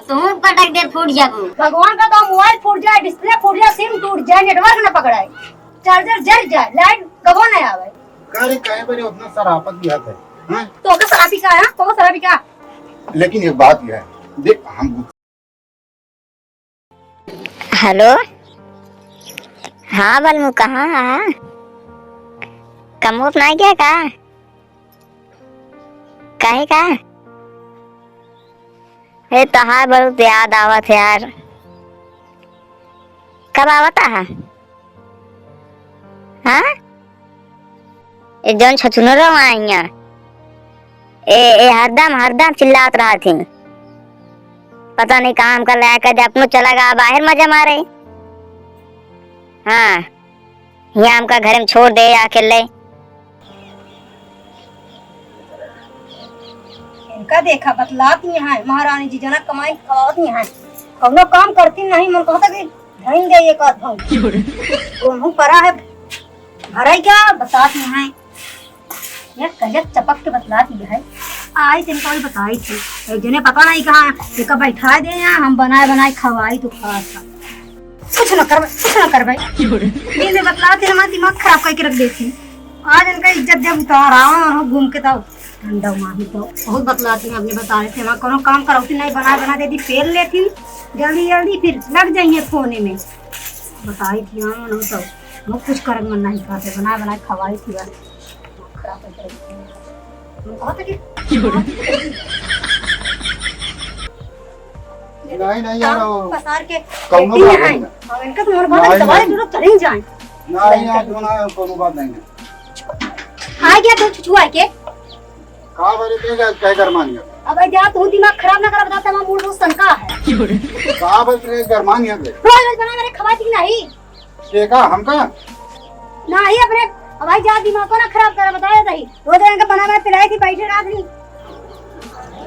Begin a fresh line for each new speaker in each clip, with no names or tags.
तुम पटक दे फूट जाबू।
भगवान का तो मोबाइल फूट जाए, डिस्प्ले फूट जाए, सिम टूट जाए, नेटवर्क न पकड़ाए, चार्जर जल जाए, लाइट कबो न आवे।
करे काहे बरे उतना शराफत भी है हैं?
तो का शराबी का है, तो का शराबी का।
लेकिन एक बात यह है, देख हम
हेलो, हाँ बलमू कहाँ है? कमोप नहीं गया का? काहे का? ये तहार बहुत याद आवत है यार। कब आवता है? हाँ? ये जौन छछुनर आइया ए हरदम चिल्लात रहा थी, पता नहीं काम कर लाया कर अपनो चला गया बाहर मजा मारे। हाँ, यहाँ हमका घर में छोड़ दे अकेले।
इनका देखा बतलाती है महारानी जी, जना कमाई खवाती है, कौनो काम करती नहीं। मन कहता कि धइन गई एक आध भाऊ परा है भराई क्या बताती है। ये कजक चपक के बतलाती है। आई दिन कल बताई थी, एक जने पता नहीं कहाँ एक बैठा दे यहाँ, हम बनाए खवाई तो खा था। कुछ न कर भाई दिन में बतलाती हमारा दिमाग खराब करके रख देती। आज इनका इज्जत जब उतार रहा घूम के तो ठंडा माही तो बहुत बतलाती है। अपने बता रहे थे वहाँ कोनो काम करौती नहीं, बना देती, फेर लेती जल्दी फिर लग जाइए फोने में। बताई थी हाँ नहीं तो वो कुछ कर मन नहीं खाते, बनाए खवाई थी बस खराब करके
नहीं यार
पसार के
कौनो बात नहीं
और इनका तो मोर बात दवाई जरूरत चली जाए।
नहीं यार कोनो बात नहीं है।
आ गया तो छुआ के
का बरे तेगा कह गरमानिया।
अब जा तू दिमाग खराब ना कर, बताता मैं मूड बहुत सनका है।
का बरे गरमानिया के
रोज बना मेरे खवाती नहीं
देखा हमका
नहीं अपने। अब भाई जा दिमाग को ना खराब कर, बताया सही रोज इनका बना पिलाई थी बैठे रात नहीं।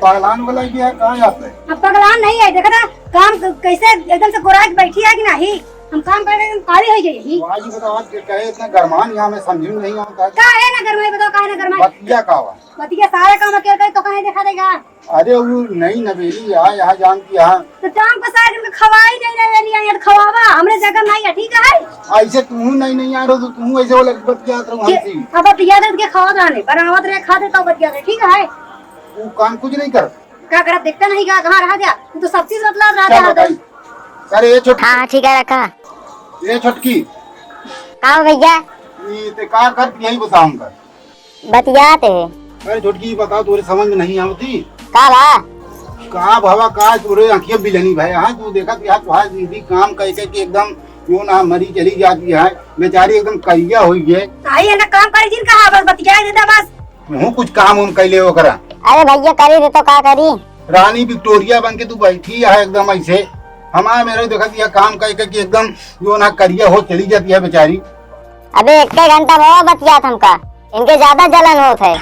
पगलान वाला भी है कहाँ जाते हैं?
अब पगलान नहीं है, देखा था काम कैसे एकदम से गोरा के बैठी है कि नहीं। हम काम कर रहे काली हो जाएगी।
आज बताओ आज कहे इतना गरमान यहाँ में समझ नहीं आता
का है ना गरमाई, बताओ का है ना गरमाई।
बतिया का हुआ
बतिया सारे काम अकेले करे तो कहीं देखा देगा।
अरे वो नहीं नवेली यहाँ जानती यहाँ
तो टांग पसार के खवाई नहीं नवेली यहाँ खवावा हमरे जगह नहीं है, ठीक है।
ऐसे तू नहीं आ रहा तो तू ऐसे वाला बतिया हमसे।
अब बतिया दे के खवा रहने पर आवत रहे खा देता बतिया दे, ठीक है।
वो काम कुछ नहीं कर
क्या कर देखता नहीं क्या कहाँ रहा गया, तू तो सब चीज बतला रहा था।
अरे ये छोटकी
हाँ ठीक है रखा।
ये छोटकी
कहाँ भैया?
ये ते का कर यही बताऊं कर
बतियाते है।
अरे छोटकी बताओ तुम्हारे समझ में नहीं आती
का बा?
कहाँ भावा का तुरे आंखियां बिलनी भाई। हाँ तू देखा कि तुम्हारी दीदी काम कह के एकदम क्यों ना मरी चली जाती है बेचारी, एकदम करिया हुई है।
आई है ना काम करी जिन कहा बस बतिया देता बस।
तू कुछ काम उन कैले हो करा।
अरे भैया करी दे तो का करी।
रानी विक्टोरिया बन के तू बैठी है एकदम ऐसे। हमारा मेरे देखा कि काम कह के एकदम जो ना करिया हो चली जाती है बेचारी।
अबे एक घंटा बहुत बतियात हमका, इनके ज्यादा जलन होत है।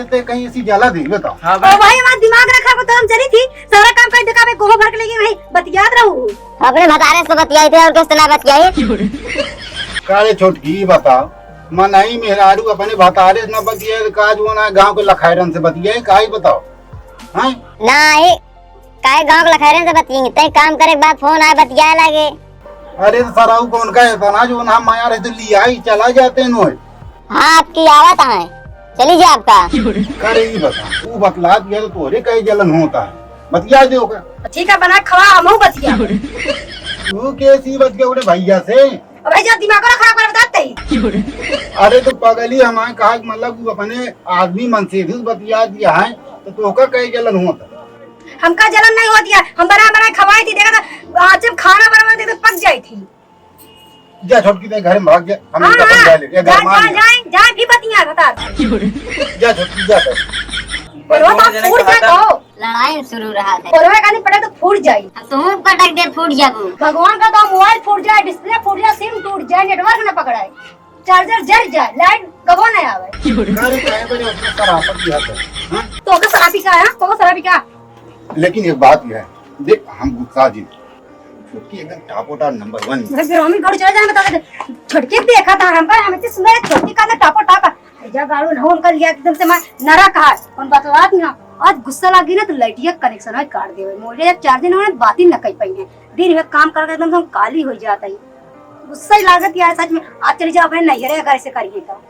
ते कहीं ऐसी जला थी बताओ।
हाँ भाई हमारा दिमाग रखा को तो हम चली थी सारा काम कर दिखा, मैं गोहो भर के लेके नहीं बतियात रहूं।
अपने भतारे से बतियाई थे और किस तरह बतियाई?
काले छोटकी बताओ मन नहीं मेहरारू अपने भतारे न बतिये का जो ना गांव के लखायरन से बतिये का ही बताओ। हैं
नहीं काहे गांव के लखैरन से बतियेंगे, तय काम करे के बाद फोन आए बतियाए लगे।
अरे तो सराऊ कौन का है ना जो ना माया रहे तो लिया ही चला जाते नो।
हाँ आपकी आवत है, चली जाए आपका।
करे ही बता तू बतला दिया तो तोरे कहीं जलन होता है बतिया दे होगा।
ठीक है बना खवा हम बतिया
तू कैसी बच गया उन्हें भैया से।
भाई जा दिमाग ना खराब कर बताते ही।
अरे तो पगली हमारे कहा मतलब तू अपने आदमी मन से भी बतिया दिया है तो तोका कहीं जलन होता।
हमका जलन नहीं होती है, हम बना खवाई थी, देखा था आज जब खाना बनाते तो पक जाई थी।
जा छोटकी दे घर में भाग जा हम
हाँ,
इनका बन जाए ले घर मान
जाए भी बतिया बता।
जा छोटकी जा
बोलवा तो फूट जाए तो
लड़ाई शुरू रहा था।
बोलवा का नहीं पड़े तो फूट जाई।
तुम पटक दे फूट जाबू।
भगवान का तो मोबाइल फूट जाए, डिस्प्ले फूट जाए, सिम टूट जाए, नेटवर्क न पकड़ाए, चार्जर जल जाए, लाइट कबो न आवे।
करे काहे बरे उतना शराफत भी है। हां
तो का शराबी का है, तो का शराबी का।
लेकिन एक बात यह है देख हम गुस्सा जी छुटकी एकदम टापोटा नंबर 1।
ग्रामीण गाड़ी चला जाए बता दे छटके देखा था हमका, हम इतनी सुंदर छटकी का टापो टाका जा गाड़ू न उनका लिया एकदम से मैं नरा कहा कौन बतलात ना आज गुस्सा लगी ना तो लाइटिया कनेक्शन है काट देवे मोले जब 4 दिन होने बात ही न कई पाई है दिन में काम करके एकदम काली हो जाता है गुस्सा ही लागत यार सच में आज चली जाओ अपने नैहरे घर से करिए तो